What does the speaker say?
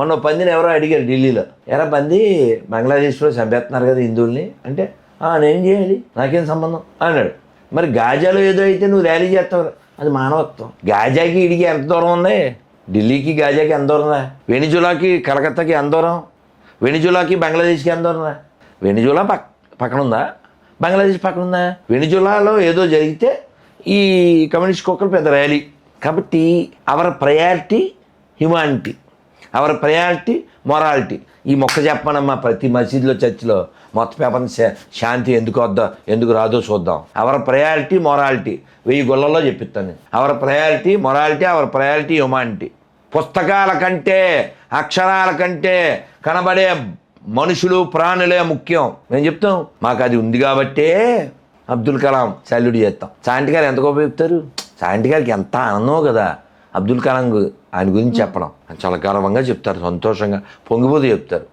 మొన్న పందిని ఎవరో అడిగారు ఢిల్లీలో, ఎరా పంది బంగ్లాదేశ్లో చంపేస్తున్నారు కదా హిందువుల్ని అంటే, నేనేం చేయాలి, నాకేం సంబంధం అన్నాడు. మరి గాజాలో ఏదో అయితే నువ్వు ర్యాలీ చేస్తావు, అది మానవత్వం. గాజాకి ఇడికి ఎంత దూరం ఉంది, ఢిల్లీకి గాజాకి ఎంత దూరం రా, వెనిజులాకి కలకత్తాకి ఎంత దూరం, వెనిజులాకి బంగ్లాదేశ్కి ఎంత దూరం రా. వెనిజులా పక్కన ఉందా, బంగ్లాదేశ్ పక్కన ఉందా? వెనిజులాలో ఏదో జరిగితే ఈ కమ్యూనిస్ట్ కుక్కలు పెద్ద ర్యాలీ. కాబట్టి hour priority humanity, hour priority morality. ఈ మొక్క చెప్పనమ్మా ప్రతి మసీదులో చర్చిలో మొత్తం పేపర్ శాంతి ఎందుకు రాదో చూద్దాం. అవర్ ప్రయారిటీ మొరాలిటీ 1000 గుళ్ళల్లో చెప్పిస్తాను. Our priority morality, our priority humanity. పుస్తకాల కంటే అక్షరాల కంటే కనబడే మనుషులు ప్రాణులే ముఖ్యం. మేము చెప్తాం, మాకు అది ఉంది కాబట్టే అబ్దుల్ కలాం సాల్యూట్ చేస్తాం. చాంటి గారు ఎంత గొప్ప చెప్తారు, చాంటి గారికి ఎంత ఆనందమో కదా అబ్దుల్ కలాం ఆయన గురించి చెప్పడం. చాలా గర్వంగా చెప్తారు, సంతోషంగా పొంగిపోతూ చెప్తారు.